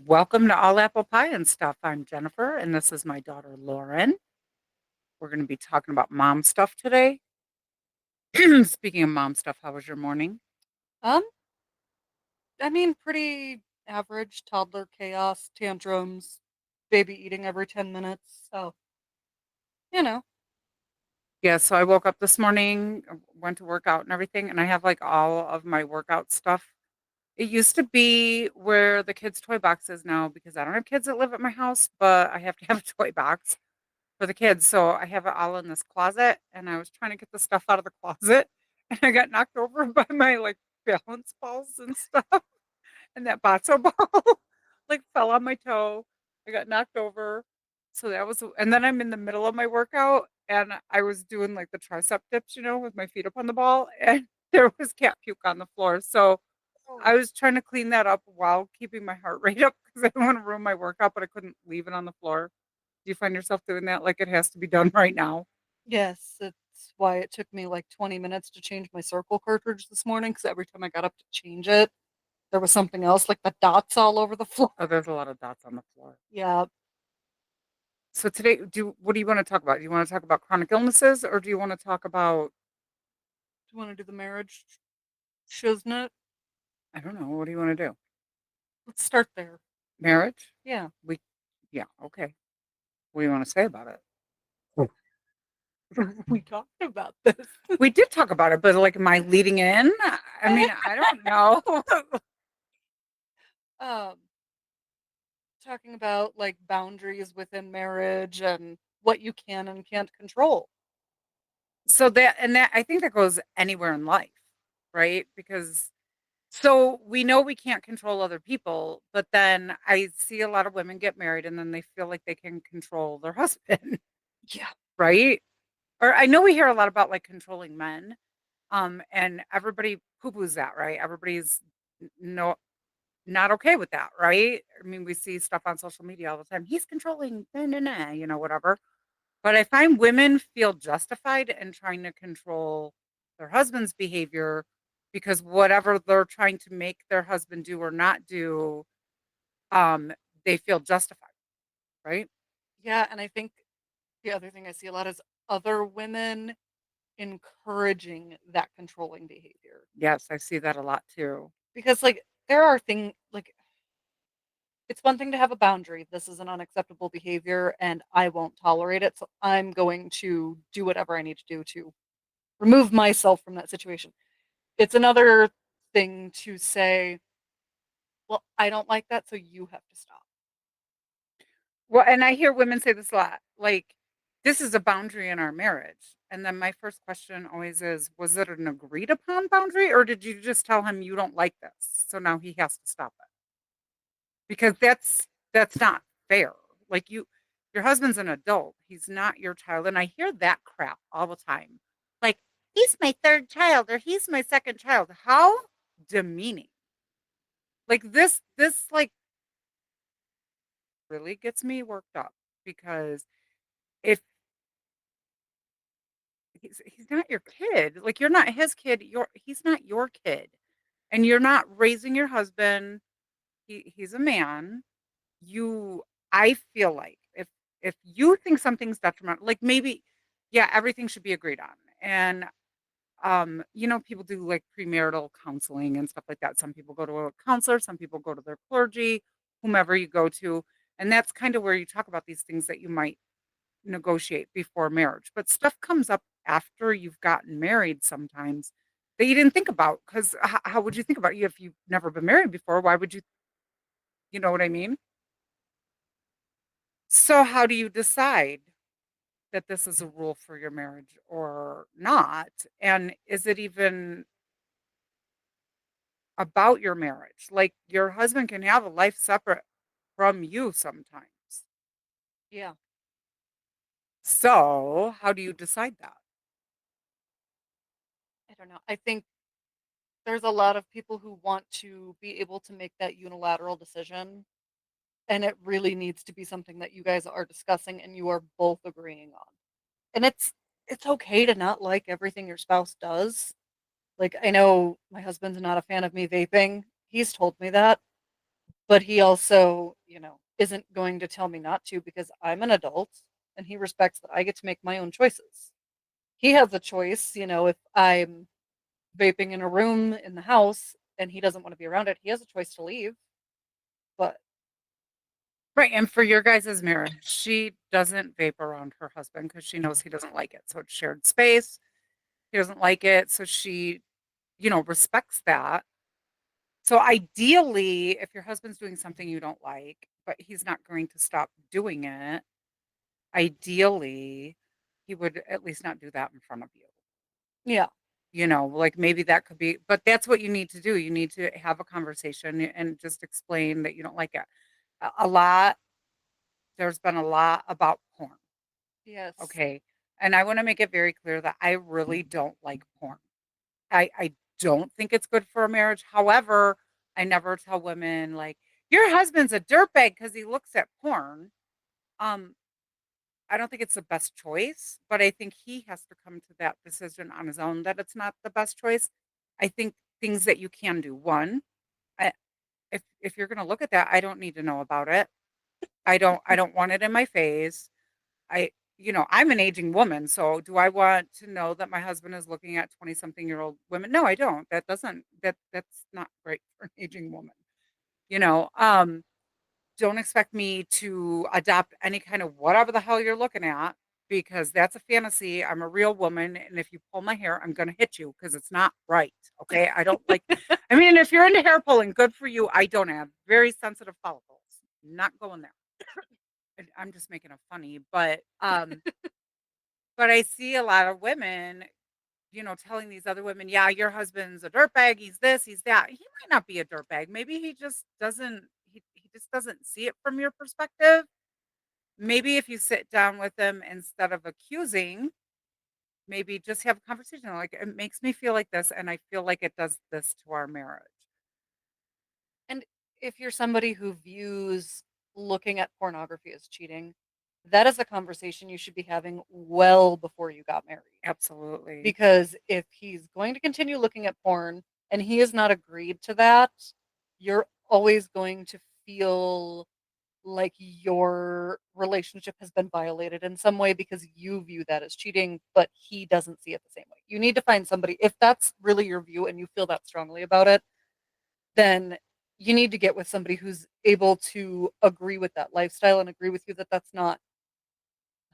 Welcome to All Apple Pie and Stuff. I'm Jennifer, and this is my daughter Lauren. We're going to be talking about mom stuff today. Speaking of mom stuff, how was your morning? Um, I mean, pretty average toddler chaos, tantrums, baby eating every 10 minutes. So, you know, Yeah, so I woke up this morning, went to work out and everything, and I have like all of my workout stuff. It used to be where the kids' toy box is now because I don't have kids that live at my house, but I have to have a toy box for the kids. So I have it all in this closet, and I was trying to get the stuff out of the closet, and I got knocked over by my like balance balls and stuff. And that matzo ball like fell on my toe. I got knocked over. So that was, and then I'm in the middle of my workout and I was doing like the tricep dips, with my feet up on the ball, and there was cat puke on the floor. So oh, I was trying to clean that up while keeping my heart rate up because I didn't want to ruin my workout, but I couldn't leave it on the floor. Do you find yourself doing that? Like it has to be done right now? yes, it's why it took me like 20 minutes to change my circle cartridge this morning because every time I got up to change it, there was something else, like the dots all over the floor. Oh, there's a lot of dots on the floor. Yeah. So today, what do you want to talk about? Do you want to talk about chronic illnesses or do you want to talk about, Do you want to do the marriage shiznit? I don't know, what do you want to do? Let's start there. Marriage? Yeah. We, yeah, okay. What do you want to say about it? We talked about this. We did talk about it, but like, am I leading in? I mean, I don't know. um, Talking about like boundaries within marriage and what you can and can't control. So that I think that goes anywhere in life, right? Because so we know we can't control other people, but then I see a lot of women get married and then they feel like they can control their husband, Yeah. right? Or I know we hear a lot about like controlling men, and everybody poo-poos that, right? Everybody's no not okay with that, right? I mean, we see stuff on social media all the time. He's controlling, nah, nah, nah, whatever. But I find women feel justified in trying to control their husband's behavior because whatever they're trying to make their husband do or not do, um, they feel justified, right? Yeah, and I think the other thing I see a lot is other women encouraging that controlling behavior. Yes, I see that a lot too. Because like there are things like it's one thing to have a boundary. This is an unacceptable behavior and I won't tolerate it. So I'm going to do whatever I need to do to remove myself from that situation. It's another thing to say, well, I don't like that, so you have to stop. Well, and I hear women say this a lot, like, this is a boundary in our marriage. And then my first question always is, was it an agreed upon boundary or did you just tell him you don't like this? So now he has to stop it. Because that's not fair. Like your husband's an adult. He's not your child. And I hear that crap all the time. Like, he's my third child or he's my second child. How demeaning. Like this like really gets me worked up because if he's not your kid. Like you're not his kid. He's not your kid. And you're not raising your husband. He's a man. You I feel like if you think something's detrimental, like maybe yeah, everything should be agreed on. And people do like premarital counseling and stuff like that. Some people go to a counselor, some people go to their clergy, whomever you go to. And that's kind of where you talk about these things that you might negotiate before marriage. But stuff comes up after you've gotten married sometimes that you didn't think about. Because how would you think about you if you've never been married before? Why would you, you know what I mean? So how do you decide that this is a rule for your marriage or not? And is it even about your marriage? Like your husband can have a life separate from you sometimes. Yeah. So how do you decide that? I don't know. I think there's a lot of people who want to be able to make that unilateral decision, and it really needs to be something that you guys are discussing and you are both agreeing on. And it's okay to not like everything your spouse does. Like I know my husband's not a fan of me vaping. He's told me that, but he also isn't going to tell me not to because I'm an adult and he respects that I get to make my own choices. He has a choice, if I'm vaping in a room in the house and he doesn't want to be around it, he has a choice to leave. But Right, and for your guys' marriage, she doesn't vape around her husband because she knows he doesn't like it. So it's shared space. He doesn't like it, so she, respects that. So ideally, if your husband's doing something you don't like, but he's not going to stop doing it, ideally, he would at least not do that in front of you. yeah, Like maybe that could be, but that's what you need to do. You need to have a conversation and just explain that you don't like it. A lot, there's been a lot about porn. yes, Okay. And I want to make it very clear that I really don't like porn. I don't think it's good for a marriage. However, I never tell women like, your husband's a dirtbag because he looks at porn. Um, I don't think it's the best choice, but I think he has to come to that decision on his own that it's not the best choice. I think things that you can do. One, I, if you're going to look at that, I don't need to know about it. I don't want it in my face. I'm an aging woman, so do I want to know that my husband is looking at 20 something year old women? No, I don't. That's not great for an aging woman. You know, um, don't expect me to adopt any kind of whatever the hell you're looking at because that's a fantasy. I'm a real woman, and if you pull my hair, I'm going to hit you because it's not right. Okay? I don't like I mean, if you're into hair pulling, good for you. I don't have very sensitive follicles. Not going there. I'm just making it funny, but I see a lot of women, telling these other women, "Yeah, your husband's a dirtbag. He's this, he's that." He might not be a dirtbag. Maybe he just doesn't see it from your perspective. Maybe if you sit down with him instead of accusing, maybe just have a conversation like, "It makes me feel like this, and I feel like it does this to our marriage." and if you're somebody who views looking at pornography as cheating, that is a conversation you should be having well before you got married. Absolutely. Because if he's going to continue looking at porn and he has not agreed to that, you're always going to feel like your relationship has been violated in some way because you view that as cheating, but he doesn't see it the same way. You need to find somebody, if that's really your view and you feel that strongly about it, then you need to get with somebody who's able to agree with that lifestyle and agree with you that that's not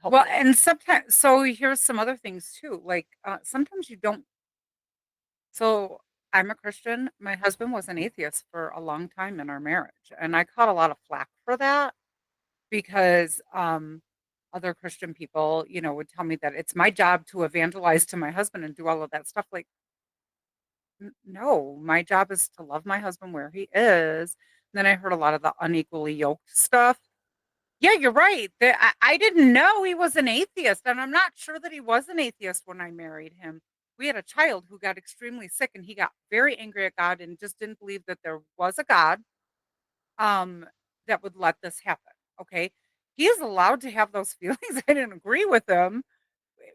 Well, helpful. and sometimes, so here's some other things too. Like, sometimes you don't. So I'm a Christian. My husband was an atheist for a long time in our marriage, and I caught a lot of flack for that because other Christian people, would tell me that it's my job to evangelize to my husband and do all of that stuff. Like, no, my job is to love my husband where he is. Then I heard a lot of the unequally yoked stuff. Yeah, you're right. I didn't know he was an atheist, and I'm not sure that he was an atheist when I married him. We had a child who got extremely sick, and he got very angry at God and just didn't believe that there was a God um, that would let this happen. Okay, he is allowed to have those feelings. I didn't agree with him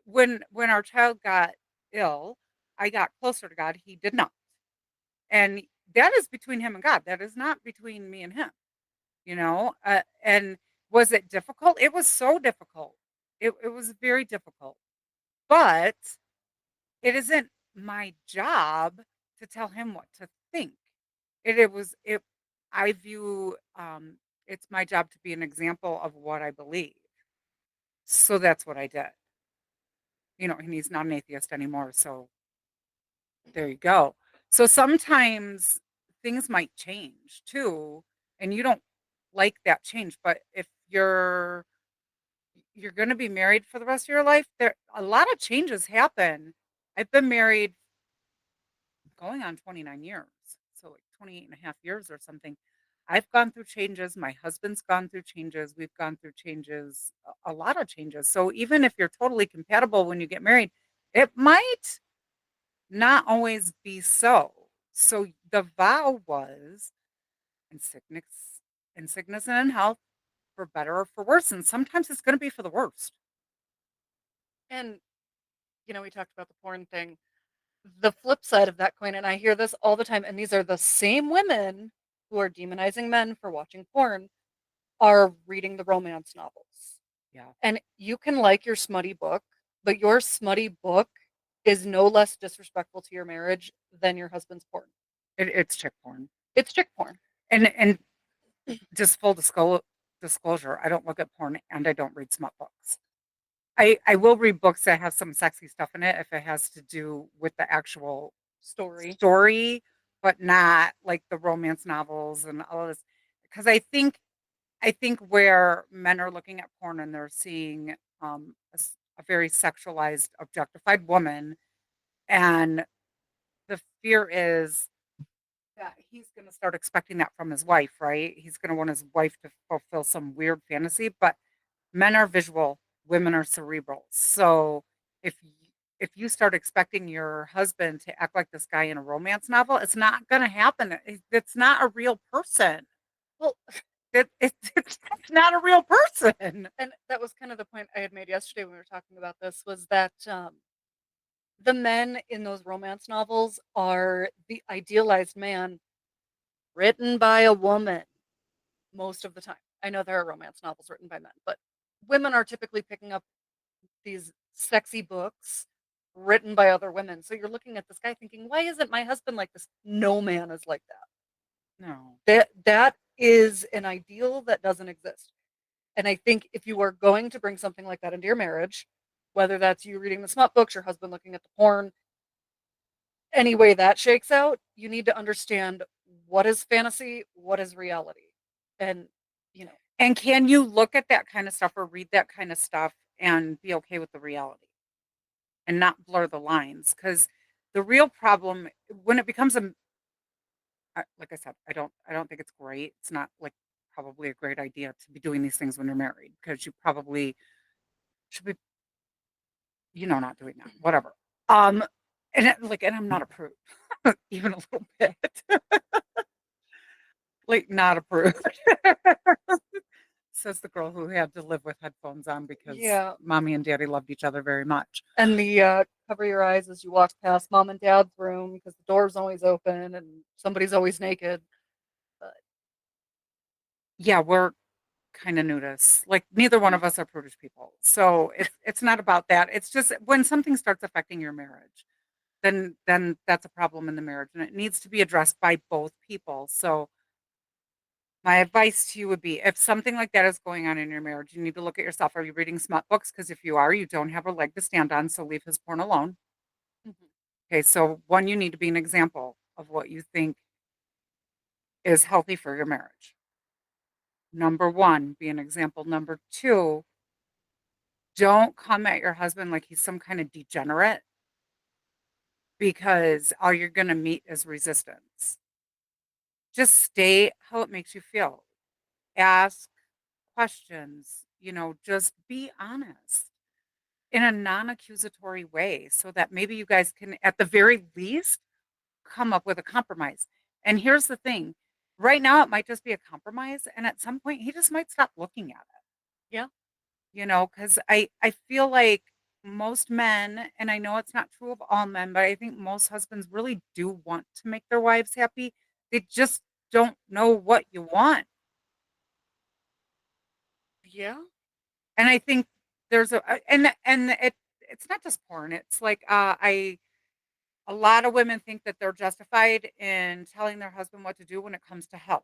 when our child got ill. I got closer to God. He did not, and that is between him and God. That is not between me and him. And was it difficult? It was so difficult. It was very difficult, but it isn't my job to tell him what to think. It was it I view it's my job to be an example of what I believe. So that's what I did. And he's not an atheist anymore, so there you go. So sometimes things might change too, and you don't like that change, but if you're gonna be married for the rest of your life, there a lot of changes happen. I've been married going on 29 years, so like 28 and a half years or something. I've gone through changes, my husband's gone through changes, we've gone through changes, a lot of changes. So even if you're totally compatible when you get married, it might not always be so. So the vow was in sickness and in health, for better or for worse, and sometimes it's gonna be for the worst. And, we talked about the porn thing. The flip side of that coin, and I hear this all the time, and these are the same women who are demonizing men for watching porn. are reading the romance novels. Yeah. And you can like your smutty book, but your smutty book is no less disrespectful to your marriage than your husband's porn. It's chick porn. It's chick porn. And just full disclosure, I don't look at porn and I don't read smut books. I will read books that have some sexy stuff in it if it has to do with the actual Story. story, but not like the romance novels and all of this. Because I think where men are looking at porn and they're seeing a very sexualized, objectified woman, and the fear is that he's going to start expecting that from his wife, right? He's going to want his wife to fulfill some weird fantasy, but men are visual, women are cerebral. So if if you start expecting your husband to act like this guy in a romance novel, it's not going to happen. It's not a real person. Well, It's not a real person. and that was kind of the point I had made yesterday when we were talking about this, was that the men in those romance novels are the idealized man written by a woman most of the time. I know there are romance novels written by men, but women are typically picking up these sexy books written by other women. So you're looking at this guy thinking, why isn't my husband like this? No man is like that. No. That is an ideal that doesn't exist. And I think if you are going to bring something like that into your marriage, whether that's you reading the smut books, your husband looking at the porn, any way that shakes out, you need to understand what is fantasy, what is reality. And, you know, And can you look at that kind of stuff or read that kind of stuff and be okay with the reality and not blur the lines? Because the real problem when it becomes like I said, I don't think it's great. It's not like probably a great idea to be doing these things when you're married because you probably should be, not doing that. Whatever. Um, and I'm not approved, even a little bit. Like not approved. Says the girl who had to live with headphones on because yeah. mommy and daddy loved each other very much. And the cover your eyes as you walk past mom and dad's room because the door's always open and somebody's always naked. But Yeah, we're kind of nudists. Like neither one of us are prudish people. So it's not about that. It's just when something starts affecting your marriage, then that's a problem in the marriage and it needs to be addressed by both people. So my advice to you would be if something like that is going on in your marriage, you need to look at yourself. Are you reading smut books? Because if you are, you don't have a leg to stand on. So leave his porn alone. mhm. Okay. So one, you need to be an example of what you think is healthy for your marriage. Number one, be an example. Number two, don't come at your husband like he's some kind of degenerate because all you're going to meet is resistance. Just state how it makes you feel. Ask questions, just be honest in a non accusatory way so that maybe you guys can, at the very least, come up with a compromise. And here's the thing right now, it might just be a compromise. And at some point, he just might stop looking at it. Yeah. Because I feel like most men, and I know it's not true of all men, but I think most husbands really do want to make their wives happy. They just don't know what you want. Yeah. And I think there's and it's not just porn. It's like a lot of women think that they're justified in telling their husband what to do when it comes to health.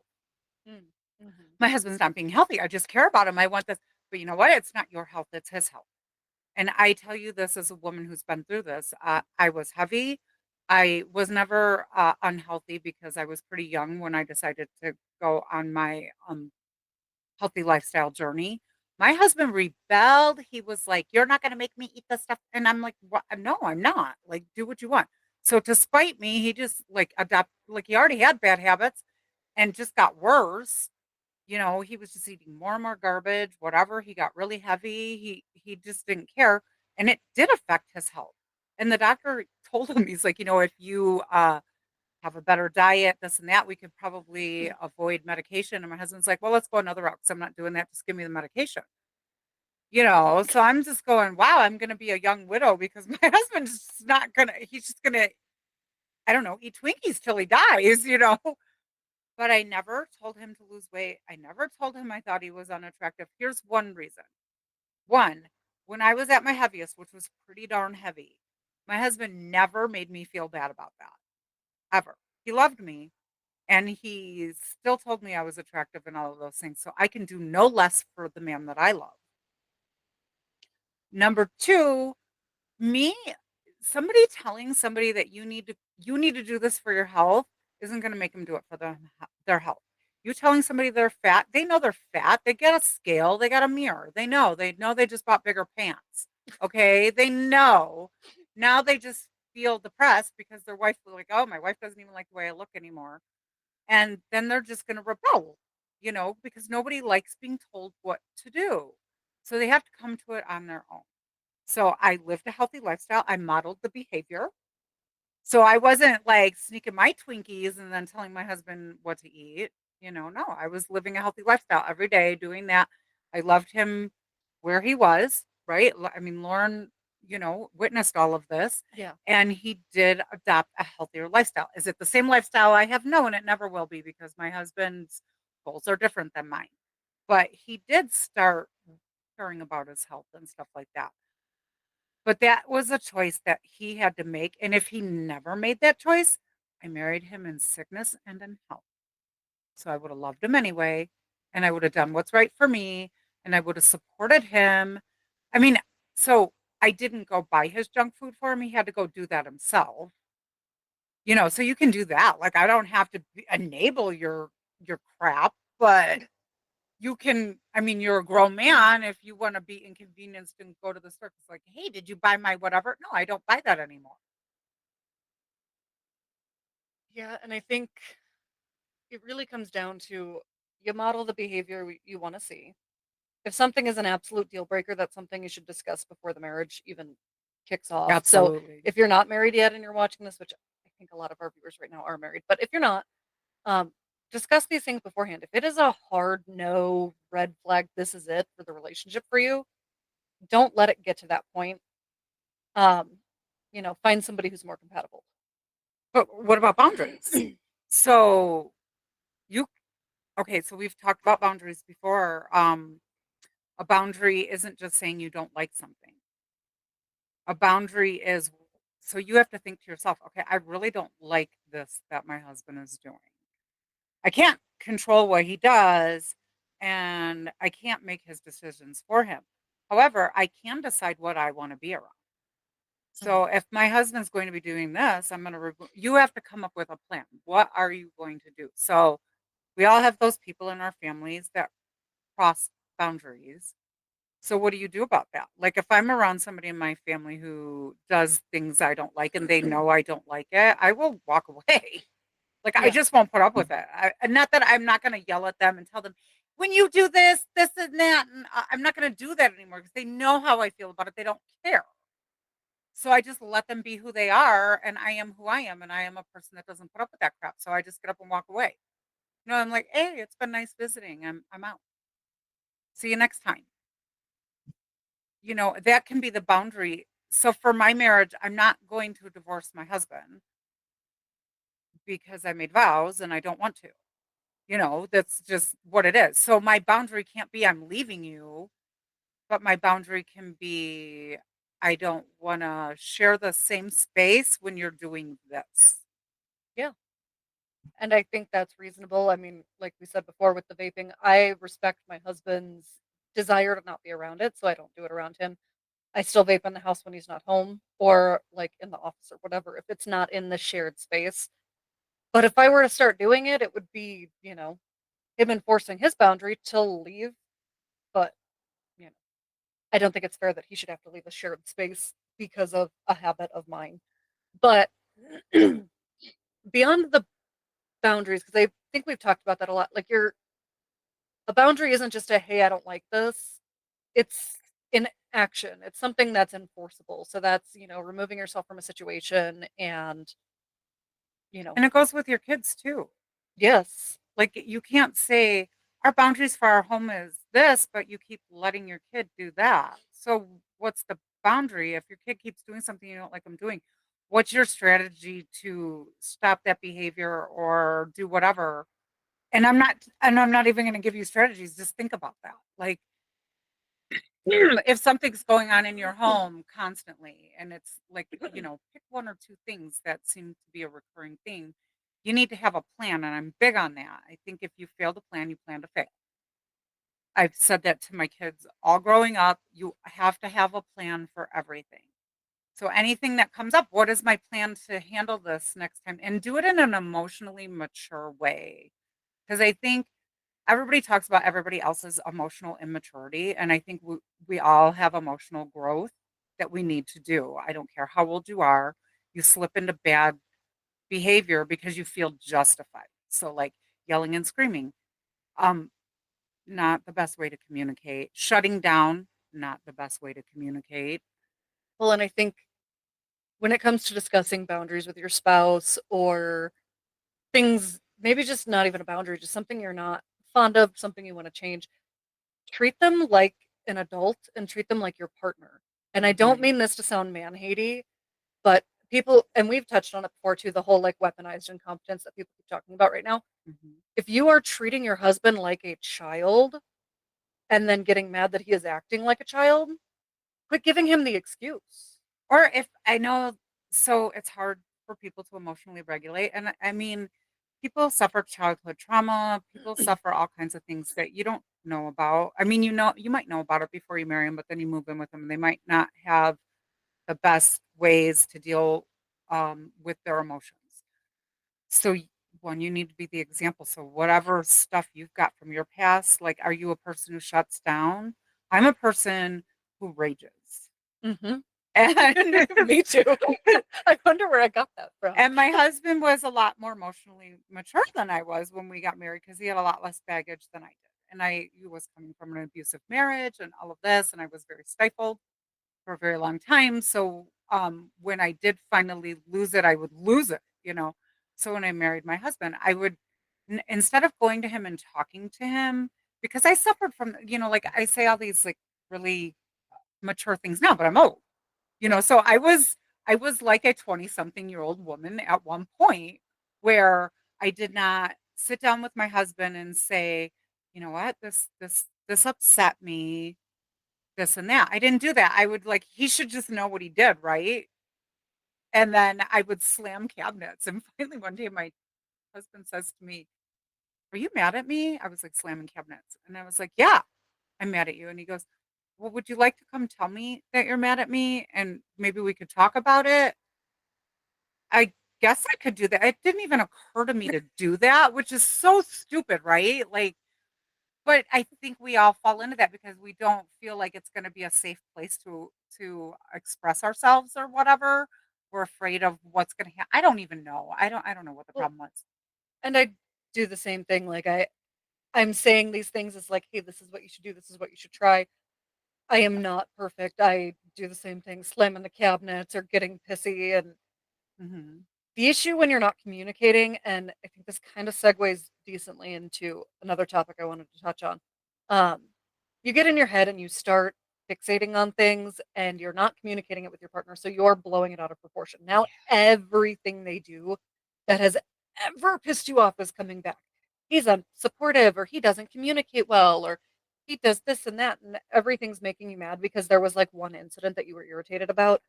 Mm, mhm. My husband's not being healthy. I just care about him. I want this. But you know what? It's not your health, it's his health. And I tell you this as a woman who's been through this. I was heavy. I was never unhealthy because I was pretty young when I decided to go on my healthy lifestyle journey. My husband rebelled. He was like, "You're not going to make me eat this stuff." And I'm like, "What? No, I'm not. Like, do what you want." So to spite me, he just like he already had bad habits and just got worse. He was just eating more and more garbage, whatever. He got really heavy. He just didn't care. And it did affect his health. And the doctor told him, he's like, if you have a better diet, this and that, we could probably avoid medication. And my husband's like, well, let's go another route because I'm not doing that. Just give me the medication. So I'm just going, wow, I'm going to be a young widow because my husband's just not going to, he's just going to, I don't know, eat Twinkies till he dies. but I never told him to lose weight. I never told him I thought he was unattractive. Here's one reason. One, when I was at my heaviest, which was pretty darn heavy, my husband never made me feel bad about that, ever. He loved me, and he still told me I was attractive and all of those things, so I can do no less for the man that I love. Number 2, me somebody telling somebody that you need to do this for your health isn't gonna make them do it for their health. You telling somebody they're fat, they know they're fat, they get a scale, they got a mirror, they know they just bought bigger pants, okay? They know. Now they just feel depressed because their wife was like, "Oh, my wife doesn't even like the way I look anymore." And then they're just gonna rebel, because nobody likes being told what to do. So they have to come to it on their own. So I lived a healthy lifestyle. I modeled the behavior. So I wasn't like sneaking my Twinkies and then telling my husband what to eat. No, I was living a healthy lifestyle every day, doing that. I loved him where he was, right? I mean, Lauren, witnessed all of this, Yeah. and he did adopt a healthier lifestyle. Is it the same lifestyle I have? No, and it never will be because my husband's goals are different than mine. But he did start caring about his health and stuff like that. But that was a choice that he had to make, and if he never made that choice, I married him in sickness and in health. So I woulda loved him anyway, and I woulda done what's right for me, and I woulda supported him. I mean, so I didn't go buy his junk food for him, he had to go do that himself, so you can do that, like, I don't have to enable your crap, but I mean, you're a grown man, if you wanna be inconvenienced and go to the store, it's like, "Hey, did you buy my whatever?" No, I don't buy that anymore. Yeah, and I think it really comes down to you model the behavior you want to see. If something is an absolute deal breaker, that's something you should discuss before the marriage even kicks off. So Absolutely. if you're not married yet and you're watching this, which I think a lot of our viewers right now are married, but if you're not, um, discuss these things beforehand. If it is a hard no, red flag, this is it for the relationship for you, don't let it get to that point. Um, find somebody who's more compatible. But what about boundaries? So, you okay, so we've talked about boundaries before, a boundary isn't just saying you don't like something. A boundary is so you have to think to yourself, "Okay, I really don't like this that my husband is doing." I can't control what he does, and I can't make his decisions for him. However, I can decide what I wanna be around. So, Mhm. if my husband's going to be doing this, you have to come up with a plan. What are you going to do? So, we all have those people in our families that cross boundaries. So, what do you do about that? Like, if I'm around somebody in my family who does things I don't like and they know I don't like it, I will walk away. Like, I Yeah. just won't put up with it. And not that I'm not gonna yell at them and tell them, "When you do this, this and that," and I'm not gonna do that anymore because they know how I feel about it, they don't care. So I just let them be who they are, and I am who I am, and I am a person that doesn't put up with that crap, so I just get up and walk away. I'm like, "Hey, it's been nice visiting. I'm out. See you next time." That can be the boundary. So for my marriage, I'm not going to divorce my husband because I made vows and I don't want to. That's just what it is. So my boundary can't be I'm leaving you, but my boundary can be I don't want to share the same space when you're doing this. Yeah. And I think that's reasonable. I mean, like we said before with the vaping, I respect my husband's desire to not be around it, so I don't do it around him. I still vape in the house when he's not home or like in the office or whatever if it's not in the shared space. But if I were to start doing it, it would be, him enforcing his boundary to leave. But, you know, I don't think it's fair that he should have to leave a shared space because of a habit of mine. But beyond the boundaries, because I think we've talked about that a lot, like a boundary isn't just a hey, I don't like this. It's in action. It's something that's enforceable. So that's, removing yourself from a situation and, you know, And it goes with your kids too. yes. Like you can't say our boundaries for our home is this, but you keep letting your kid do that. So what's the boundary if your kid keeps doing something you don't like them doing? What's your strategy to stop that behavior or do whatever? And I'm not even going to give you strategies. Just think about that. Like, if something's going on in your home constantly and it's like, pick one or two things that seem to be a recurring thing. You need to have a plan, and I'm big on that. I think if you fail to plan, you plan to fail. I've said that to my kids all growing up. You have to have a plan for everything. So anything that comes up, what is my plan to handle this next time? And do it in an emotionally mature way. Because I think everybody talks about everybody else's emotional immaturity. And I think we all have emotional growth that we need to do. I don't care how old you are, you slip into bad behavior because you feel justified. So, like yelling and screaming, um, not the best way to communicate. Shutting down, not the best way to communicate. Well, and I think when it comes to discussing boundaries with your spouse or things, maybe just not even a boundary, just something you're not fond of, something you want to change, treat them like an adult and treat them like your partner. And I don't Mhm, mean this to sound man hatey, but people, and we've touched on it before too, the whole like weaponized incompetence that people keep talking about right now. mhm. If you are treating your husband like a child and then getting mad that he is acting like a child, quit giving him the excuse. Or if I know, so it's hard for people to emotionally regulate. And I mean, people suffer childhood trauma, people suffer all kinds of things that you don't know about. I mean, you might know about it before you marry them, but then you move in with them and they might not have the best ways to deal with their emotions. So, one, you need to be the example. So, whatever stuff you've got from your past, like, are you a person who shuts down? I'm a person who rages. Hmm. And Me too. I wonder where I got that from. and my husband was a lot more emotionally mature than I was when we got married because he had a lot less baggage than I did. And he was coming from an abusive marriage and all of this, and I was very stifled for a very long time. So when I did finally lose it, I would lose it. So when I married my husband, I would instead of going to him and talking to him, because I suffered from, like I say all these like really mature things now, but I'm old. So I was like a 20-something-year-old woman at one point where I did not sit down with my husband and say, "You know what? This upset me, this and that." I didn't do that. I would like he should just know what he did, right? And then I would slam cabinets. And finally one day my husband says to me, "Are you mad at me?" I was like slamming cabinets. And I was like, "Yeah, I'm mad at you." And he goes, "Well, would you like to come tell me that you're mad at me and maybe we could talk about it?" I guess I could do that. It didn't even occur to me to do that, which is so stupid, right? Like, but I think we all fall into that because we don't feel like it's going to be a safe place to express ourselves or whatever. We're afraid of what's going to happen. I don't even know. I don't know what the Well, problem was. and I do the same thing. Like I'm saying these things as like, hey, this is what you should do. This is what you should try. I am not perfect. I do the same thing, slamming the cabinets or getting pissy. And Hmm. the issue when you're not communicating, and I think this kind of segues decently into another topic I wanted to touch on. Um, you get in your head and you start fixating on things and you're not communicating it with your partner. So you're blowing it out of proportion. Now everything they do that has ever pissed you off is coming back. He's unsupportive or he doesn't communicate well or he does this and that and everything's making you mad because there was like one incident that you were irritated about.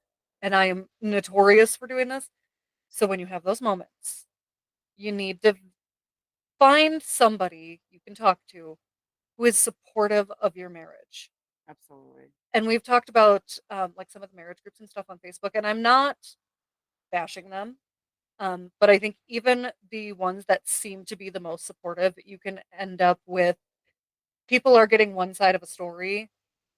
And I am notorious for doing this. So when you have those moments, you need to find somebody you can talk to who is supportive of your marriage. Absolutely. And we've talked about like some of the marriage groups and stuff on Facebook, and I'm not bashing them. But I think even the ones that seem to be the most supportive, you can end up with people are getting one side of a story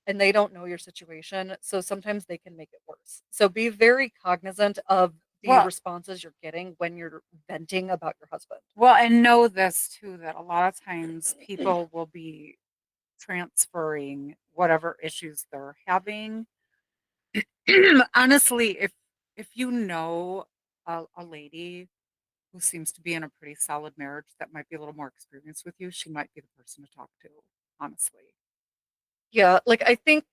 and they don't know your situation. So sometimes they can make it worse. So be very cognizant of the Well, responses you're getting when you're venting about your husband. and know this too, that a lot of times people will be transferring whatever issues they're having. Honestly, if you know a lady who seems to be in a pretty solid marriage that might be a little more experienced with you, she might be the person to talk to, honestly. Yeah, like I think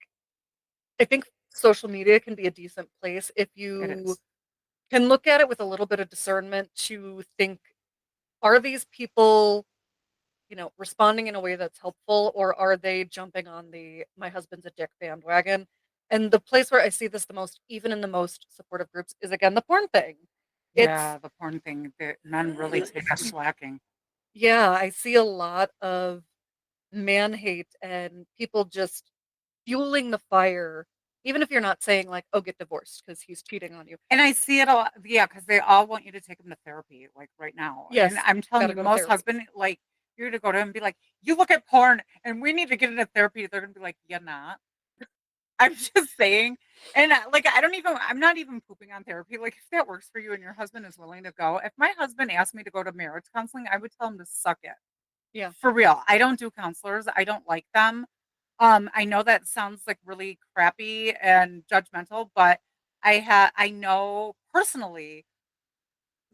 social media can be a decent place if It you is. can look at it with a little bit of discernment to think, are these people responding in a way that's helpful, or are they jumping on the "my husband's a dick" bandwagon? And the place where I see this the most, even in the most supportive groups, is again the porn thing. It's Yeah, the porn thing, the men really take a slacking. yeah, I see a lot of man hate and people just fueling the fire, even if you're not saying like, "Oh, get divorced because he's cheating on you." And I see it a lot, yeah, because they all want you to take them to therapy, like, right now, and Yes, I'm telling gotta you, go to most therapy. husband, like, you're gonna go to him and be like, "You look at porn, and we need to get into therapy." They're gonna be like, "You're not." I'm just saying, and, like, I'm not even pooping on therapy, like, if that works for you and your husband is willing to go, if my husband asked me to go to marriage counseling, I would tell him to suck it. Yeah. For real, I don't do counselors, I don't like them. I know that sounds, like, really crappy and judgmental, but I know personally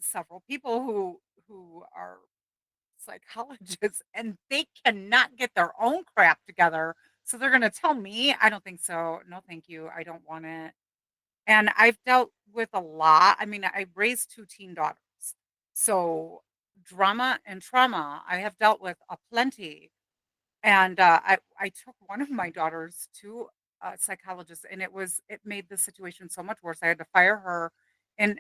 several people who are psychologists, and they cannot get their own crap together, so they're gonna tell me, "I don't think so. No, thank you. I don't want it." And I've dealt with a lot. I mean, I raised 2 teen daughters, so drama and trauma I have dealt with aplenty. And, I took one of my daughters to a psychologist, and it made the situation so much worse. I had to fire her in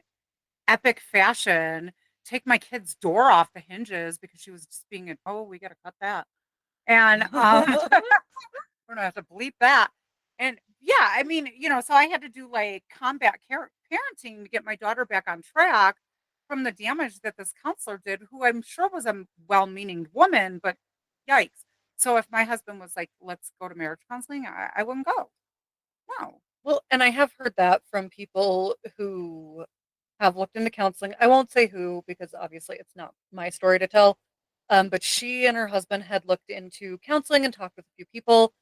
epic fashion, take my kid's door off the hinges because she was just being "Oh, we gotta cut that." And, we're gonna have to bleep that. And, yeah, I mean, so I had to do, like, combat parenting to get my daughter back on track from the damage that this counselor did, who I'm sure was a well-meaning woman, but yikes. So if my husband was like, "Let's go to marriage counseling," I wouldn't go. No. Well, and I have heard that from people who have looked into counseling. I won't say who because obviously it's not my story to tell. But she and her husband had looked into counseling and talked with a few people,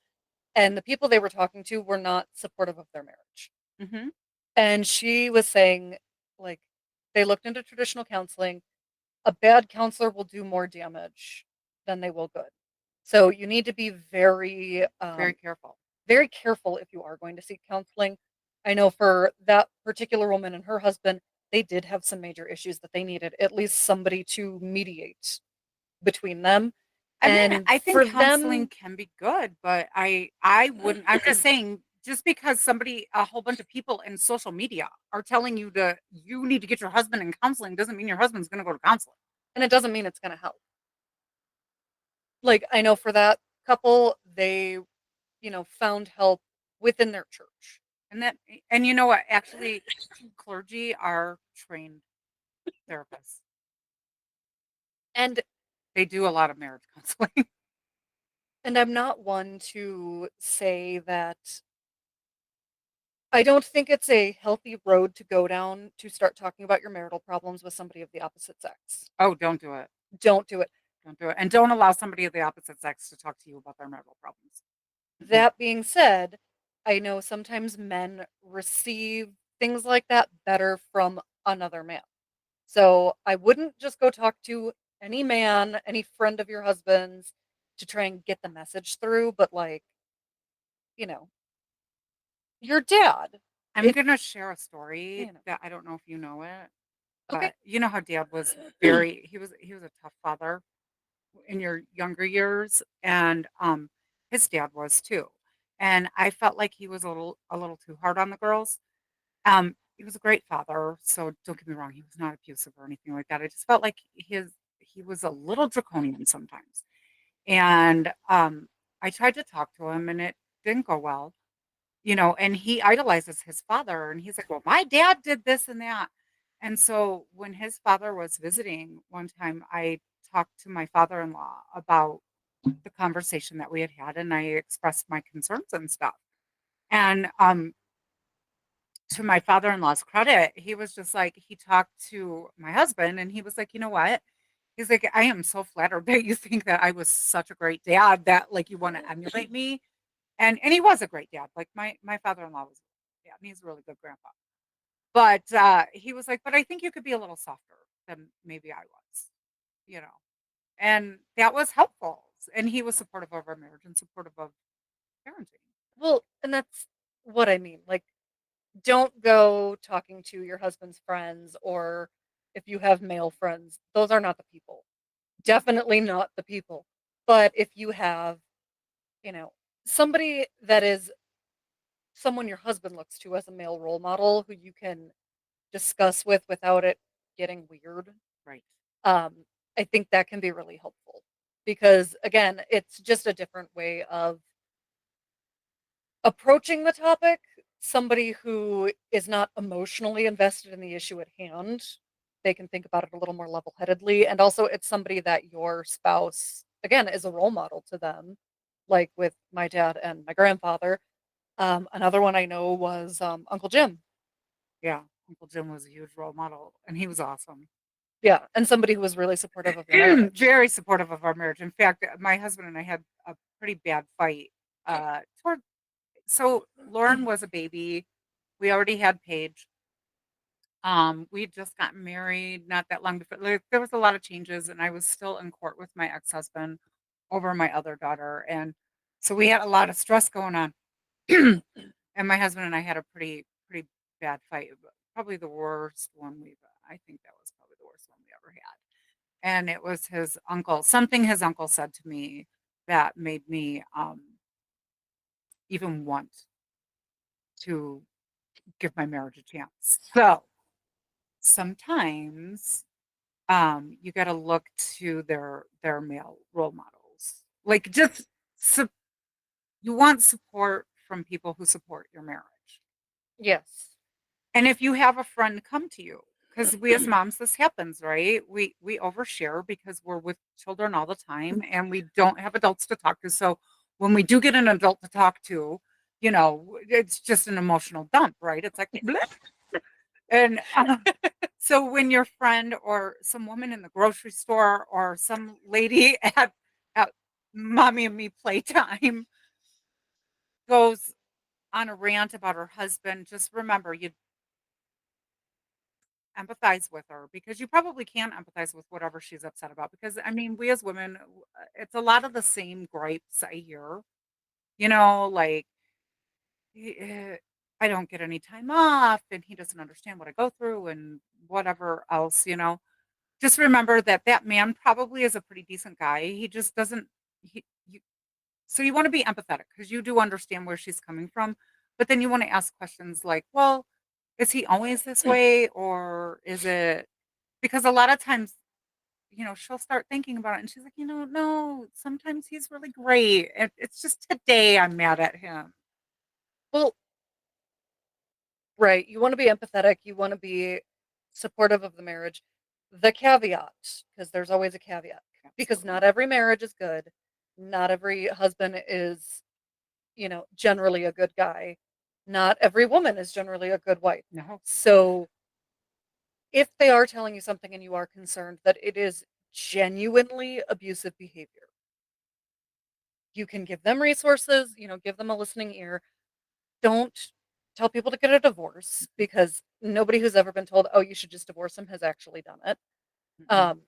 and the people they were talking to were not supportive of their marriage. Mhm. And she was saying, like, they looked into traditional counseling. A bad counselor will do more damage than they will good. So you need to be Very careful. very careful if you are going to seek counseling. I know for that particular woman and her husband, they did have some major issues that they needed at least somebody to mediate between them. I mean, And I think for counseling them, can be good, but I wouldn't. I'm just saying, just because a whole bunch of people in social media are telling you need to get your husband in counseling doesn't mean your husband's gonna go to counseling. and it doesn't mean it's going to help. Like, I know for that couple, they, found help within their church. And and you know what? Actually, clergy are trained therapists. And They do a lot of marriage counseling. I'm not one to say that I don't think it's a healthy road to go down to start talking about your marital problems with somebody of the opposite sex. Oh, don't do it. Don't do it. Don't do it. And don't allow somebody of the opposite sex to talk to you about their marital problems. Mm-mm. That being said, I know sometimes men receive things like that better from another man. So I wouldn't just go talk to any man, any friend of your husband's to try and get the message through, but like, you know, your dad, I'm if, gonna share a story you know, that I don't know if you know it, okay. but you know how dad was he was a tough father in your younger years, and his dad was too. And I felt like he was a little too hard on the girls. He was a great father, so don't get me wrong, he was not abusive or anything like that. I just felt like he was a little draconian sometimes. And I tried to talk to him and it didn't go well, and he idolizes his father and he's like, "Well, my dad did this and that." And so when his father was visiting one time, I talked to my father-in-law about the conversation that we had had and I expressed my concerns and stuff. And to my father-in-law's credit, he was just like he talked to my husband and he was like, "You know what?" He's like, "I am so flattered that you think that I was such a great dad that like you want to emulate me." And he was a great dad. Like my father-in-law was a dad, and he's a really good grandpa. But he was like, "But I think you could be a little softer than maybe I was," you know. And that was helpful. And he was supportive of our marriage and supportive of parenting. Well, and that's what I mean. Like, don't go talking to your husband's friends or if you have male friends, those are not the people. Definitely not the people. But if you have, you know, somebody that is someone your husband looks to as a male role model who you can discuss with without it getting weird, Right. um, I think that can be really helpful because again, it's just a different way of approaching the topic. Somebody who is not emotionally invested in the issue at hand, they can think about it a little more level-headedly. And also, it's somebody that your spouse, again, is a role model to them, like with my dad and my grandfather. Another one I know was Uncle Jim. Yeah. Uncle Jim was a huge role model and he was awesome. Yeah, and somebody who was really supportive of the marriage. Very supportive of our marriage. In fact, my husband and I had a pretty bad fight. Toward so Lauren was a baby. We already had Paige. We had just gotten married not that long before. Like, there was a lot of changes, and I was still in court with my ex-husband over my other daughter, and so we had a lot of stress going on. And my husband and I had a pretty bad fight. Probably the worst one we've. I think that was probably the worst one we ever had. And it was his uncle. Something his uncle said to me that made me even want to give my marriage a chance. So sometimes you got to look to their male role models. Like just su- you want support from people who support your marriage. Yes. And if you have a friend come to you, because we as moms, this happens, right? We overshare because we're with children all the time and we don't have adults to talk to. So when we do get an adult to talk to, it's just an emotional dump, right? It's like, bleh. And so when your friend or some woman in the grocery store or some lady at mommy and me playtime goes on a rant about her husband, just remember you empathize with her because you probably can empathize with whatever she's upset about. Because I mean, we as women, it's a lot of the same gripes I hear, like "Eh, I don't get any time off and he doesn't understand what I go through and whatever else. Just remember that that man probably is a pretty decent guy. He just doesn't he you so you wanna be empathetic because you do understand where she's coming from, but then you wanna ask questions like, "Well, is he always this way or is it" because a lot of times, she'll start thinking about it and she's like, "No, sometimes he's really great. It's just today I'm mad at him." Well, right. You want to be empathetic. You want to be supportive of the marriage. The caveat, because there's always a caveat, because Absolutely. not every marriage is good. Not every husband is, generally a good guy. Not every woman is generally a good wife. No. So if they are telling you something and you are concerned that it is genuinely abusive behavior, you can give them resources, give them a listening ear. Don't tell people to get a divorce because nobody who's ever been told, "Oh, you should just divorce him," has actually done it. Mm-mm. Um,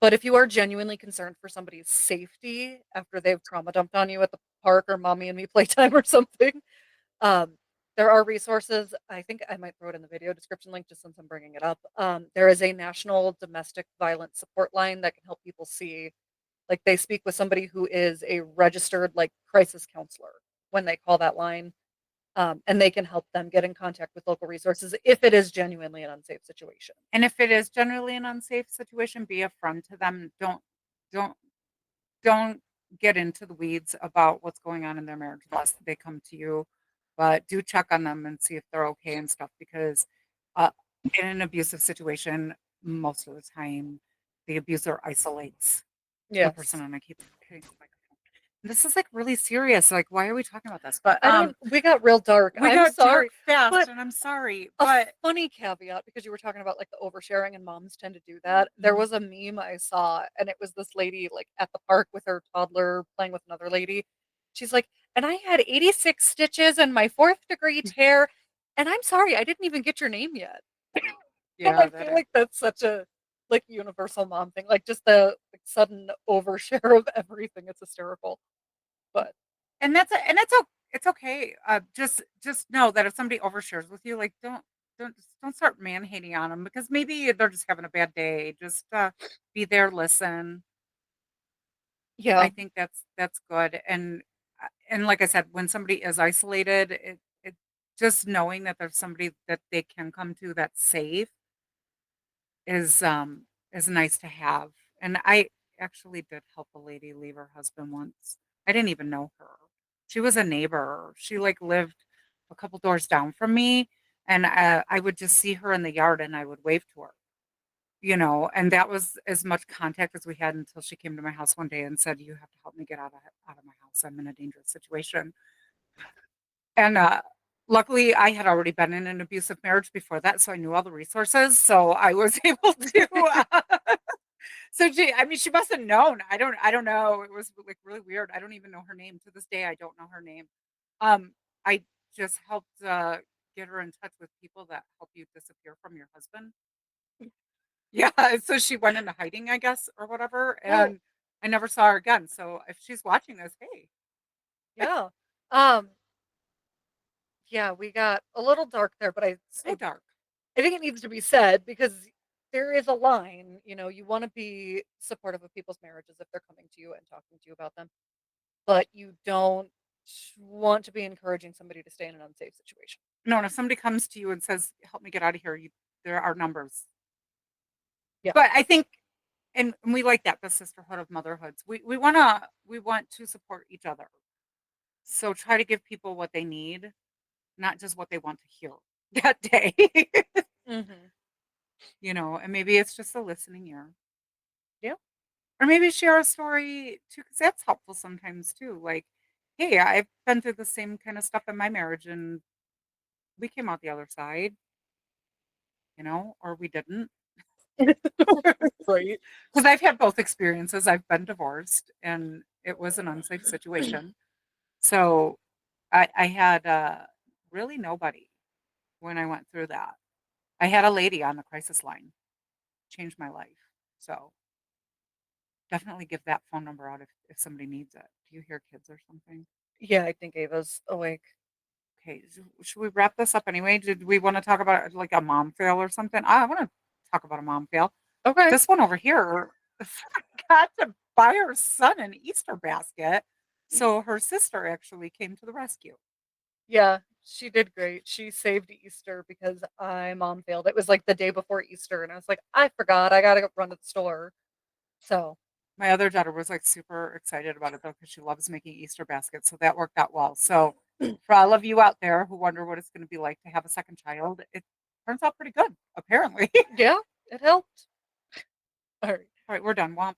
but if you are genuinely concerned for somebody's safety after they've trauma dumped on you at the park or mommy and me playtime or something, um, there are resources. I think I might throw it in the video description link just since I'm bringing it up. There is a national domestic violence support line that can help people see, like they speak with somebody who is a registered like crisis counselor when they call that line, and they can help them get in contact with local resources if it is genuinely an unsafe situation. And if it is generally an unsafe situation, be a friend to them. Don't don't get into the weeds about what's going on in their marriage unless they come to you. But do check on them and see if they're okay and stuff because uh, in an abusive situation, most of the time, the abuser isolates the person. Yes. And I keep hitting the microphone. This is like really serious. Like, why are we talking about this? But I don't we got real dark. we I'm got dark sorry. fast, But and I'm sorry. a But funny caveat, because you were talking about like the oversharing and moms tend to do that. There Mhm. was a meme I saw and it was this lady like at the park with her toddler playing with another lady. She's like, "And I had 86 stitches and my fourth degree tear. And I'm sorry, I didn't even get your name yet." And Yeah, I that feel is. like that's such a like universal mom thing. Like just the like, sudden overshare of everything. It's hysterical. But And it's okay. Just know that if somebody overshares with you, like don't start man hating on them because maybe they're just having a bad day. Just be there, listen. Yeah. I think that's good, and like I said, when somebody is isolated, it just knowing that there's somebody that they can come to that's safe is nice to have, and I actually did help a lady leave her husband once. I didn't even know her. She was a neighbor. She, like, lived a couple doors down from me, and, I would just see her in the yard, and I would wave to her. And that was as much contact as we had until she came to my house one day and said, "You have to help me get out of my house. I'm in a dangerous situation." And, luckily, I had already been in an abusive marriage before that, so I knew all the resources, so I was able to, so I mean, she must have known. I don't know. It was, like, really weird. I don't even know her name. To this day, I don't know her name. I just helped, get her in touch with people that help you disappear from your husband. Yeah, so she went into hiding, I guess, or whatever, Oh, and I never saw her again, so if she's watching this, hey. yeah. Um, yeah, we got a little dark there, but So dark. I think it needs to be said because there is a line, you want to be supportive of people's marriages if they're coming to you and talking to you about them, but you don't want to be encouraging somebody to stay in an unsafe situation. No, and if somebody comes to you and says, "Help me get out of here," there are numbers. Yeah. But I think and we like that, the sisterhood of motherhoods. We want to support each other. So try to give people what they need, not just what they want to hear that day. Mhm. And maybe it's just a listening ear. Yeah. Or maybe share a story too, because that's helpful sometimes too. Like, hey, I've been through the same kind of stuff in my marriage and we came out the other side, or we didn't. Right. Because I've had both experiences. I've been divorced and it was an unsafe situation. So I had really nobody when I went through that. I had a lady on the crisis line, changed my life. So definitely give that phone number out if somebody needs it. Do you hear kids or something? Yeah, I think Ava's awake. Okay, should we wrap this up anyway? Did we want to talk about like a mom fail or something? I want to talk about a mom fail. Okay. This one over here forgot to buy her son an Easter basket. So her sister actually came to the rescue. Yeah, she did great. She saved Easter because I mom failed. It was like the day before Easter, and I was like, I forgot. I gotta go run to the store. So My other daughter was like super excited about it though, because she loves making Easter baskets. So that worked out well. So for all of you out there who wonder what it's going to be like to have a second child, it turns out pretty good, apparently. yeah, it helped. All right. All right, we're done. Womp.